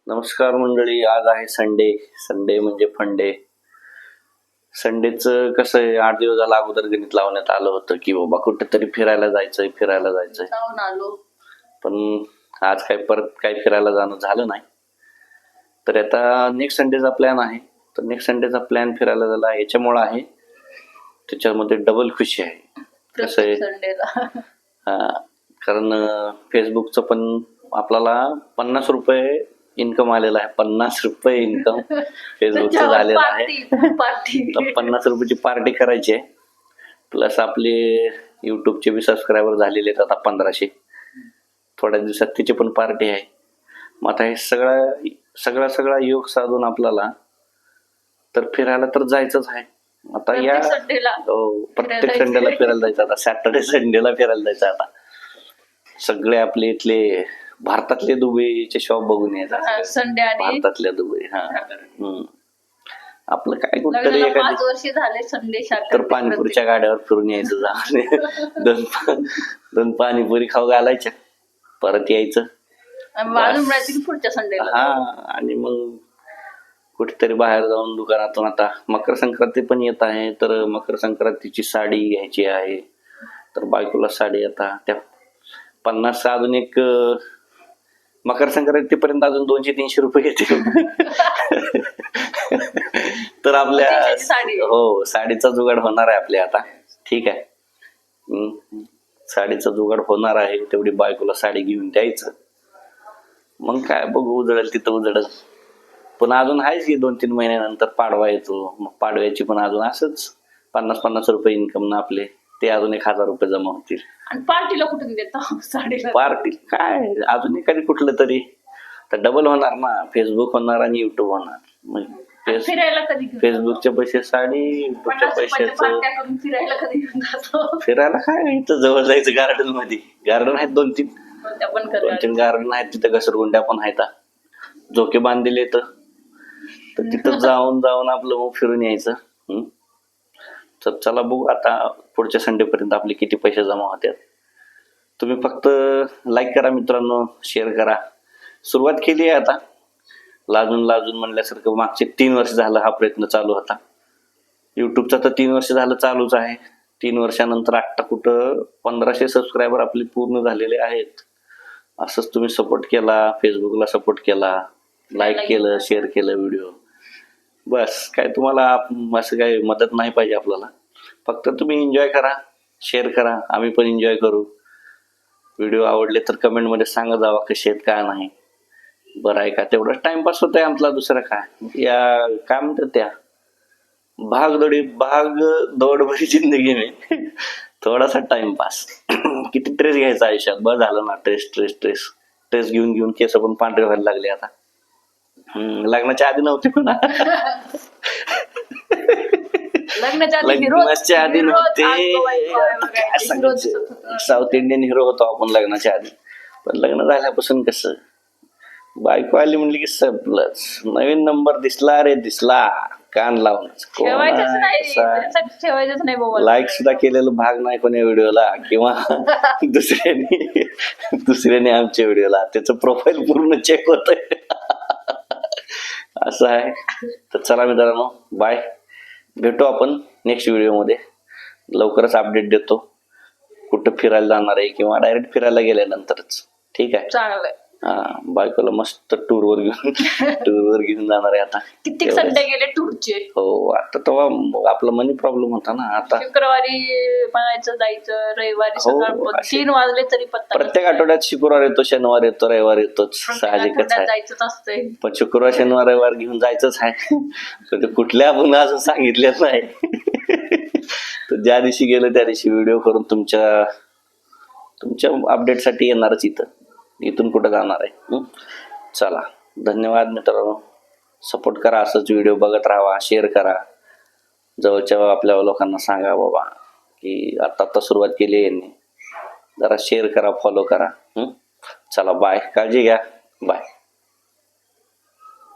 नमस्कार मंडळी. आज आहे संडे. संडे म्हणजे फंडे. संडेचं कसं आहे, 8 दिवस झाला अगोदर गणित लावण्यात आलं होतं की बाबा कुठेतरी फिरायला जायचंय. जाऊन आलो. पण आज परत काही फिरायला जाणं झालं नाही. तर आता नेक्स्ट संडेचा प्लॅन आहे. तर नेक्स्ट संडेचा प्लॅन फिरायला झाला याच्यामुळे आहे, त्याच्यामध्ये डबल खुशी आहे. कसं आहे, संडेला कारण फेसबुकचं पण आपल्याला 50 रुपये इन्कम आलेला आहे. 50 रुपये इन्कम फेसबुकचं झालेलं आहे. तर 50 रुपयाची पार्टी करायची आहे. प्लस आपले युट्यूबचे बी सबस्क्रायबर झालेले आहेत आता 1500. थोड्या दिवसात तिची पण पार्टी आहे. मग आता हे सगळा योग साधून आपल्याला तर फिरायला तर जायचंच आहे. आता या प्रत्येक संडेला फिरायला जायचं. आता सॅटर्डे संडेला फिरायला जायचं. आता सगळे आपले इथले भारतातले दुबईचे शॉप बघून यायचं. संडे आणि भारतातल्या दुबई. आपलं काय कुठतरी एखादी 5 वर्ष झाले संडे तर पाणीपुरीच्या गाड्यावर फिरून यायचं. दोन पाणीपुरी खाऊ घालायच्या, परत यायचं. पुढच्या संडेला आणि मग कुठेतरी बाहेर जाऊन दुकानातून. आता मकर संक्रांती पण येत आहे, तर मकर संक्रांतीची साडी घ्यायची आहे. तर बायकोला साडी आता त्या 50 अजून एक मकर संक्रांतीपर्यंत अजून 200-300 रुपये येतील. तर आपल्या साडीचा जुगाड होणार आहे आपल्या आता. ठीक आहे, साडीचा जुगाड होणार आहे. तेवढी बायकोला साडी घेऊन द्यायचं. मग काय बघू, उजळेल तिथं उजळेल. पण अजून आहेच की 2-3 महिन्यानंतर पाडवा येतो. मग पाडव्याची पण अजून असंच 50-50 रुपये इन्कम ना आपले, ते अजून 1000 रुपये जमा होतील. आणि पार्टीला कुठून देता साडीला? पार्टी काय अजून एखादी कुठलं तरी तर डबल होणार ना. फेसबुक होणार आणि युट्यूब होणार. फिरायला कधी फेसबुकचे पैसे साडी, युट्यूबच्या पैशाचं फिरायला कधी घेऊन जातो? फिरायला काय इथं जवळ जायचं. गार्डन मध्ये गार्डन आहेत 2-3 गार्डन आहेत. तिथं घसरगुंड्या पण आहेत. झोके बांधलेले तर तिथं जाऊन आपलं मग फिरून यायचं. तर चला बघू आता पुढच्या संडे पर्यंत आपले किती पैसे जमा होतात. तुम्ही फक्त लाईक करा मित्रांनो, शेअर करा. सुरुवात केली आहे आता लाजून म्हणल्यासारखं. मागचे 3 वर्ष झालं हा प्रयत्न चालू होता. युट्यूबचा तर 3 वर्ष झालं चालूच आहे. 3 वर्षानंतर आता कुठं 1500 सबस्क्रायबर आपले पूर्ण झालेले आहेत. असंच तुम्ही सपोर्ट केला, फेसबुकला सपोर्ट केला, लाईक केलं, शेअर केलं व्हिडिओ. बस काय तुम्हाला असं काही मदत नाही पाहिजे आपल्याला. फक्त तुम्ही एन्जॉय करा, शेअर करा, आम्ही पण एन्जॉय करू. व्हिडिओ आवडले तर कमेंटमध्ये सांगा जावा कसे आहेत काय नाही. बरं आहे का, तेवढाच टाइमपास होत आहे आमचा. दुसरं काय या काय म्हणतात त्या भाग दौड भरी जिंदगी में थोडासा टाइमपास. किती ट्रेस घ्यायचा आयुष्यात. बस झालं ना. ट्रेस घेऊन केस पण पांढरे व्हायला लागले आता. लग्नाच्या आधी नव्हते पण लग्नाच्या आधी नव्हते. साऊथ इंडियन हिरो होतो आपण लग्नाच्या आधी. पण लग्न झाल्यापासून कसं बायको आली म्हणली की संपलंच. नवीन नंबर दिसला कान लावून. लाईक सुद्धा केलेलं भाग नाही कोणी व्हिडिओला, किंवा दुसऱ्याने आमच्या व्हिडिओला. त्याचं प्रोफाईल पूर्ण चेक होत असं आहे. तर चला मित्रांनो, बाय. भेटू आपण नेक्स्ट व्हिडिओमध्ये. लवकरच अपडेट देतो कुठं फिरायला जाणार आहे, किंवा डायरेक्ट फिरायला गेल्यानंतरच. ठीक आहे, चांगलं. बायकोला मस्त टूरवर घेऊन जाणार आहे आता. किती संडे गेले टूरचे. हो, आता तेव्हा आपला मनी प्रॉब्लेम होता ना. आता शुक्रवारी म्हणायचं जायचं, रविवारी सकाळ 3 वाजले तरी पत्ता. प्रत्येक आठवड्यात शुक्रवार येतो, शनिवार येतो, रविवार येतोच. साहजिकच आहे. जायचंच असतंय. पण शुक्रवार, शनिवार, रविवार घेऊन जायचंच आहे. कुठल्या आपण अजून सांगितलेच नाही. तर ज्या दिवशी गेलो त्या दिवशी व्हिडिओ करून तुमच्या अपडेटसाठी येणारच. इथून कुठं जाणार आहे. चला, धन्यवाद मित्रांनो. सपोर्ट करा, असंच व्हिडिओ बघत राहा, शेअर करा. जवळच्या आपल्या लोकांना सांगा बाबा की आता सुरुवात केली यांनी. जरा शेअर करा, फॉलो करा. चला बाय, काळजी घ्या, बाय.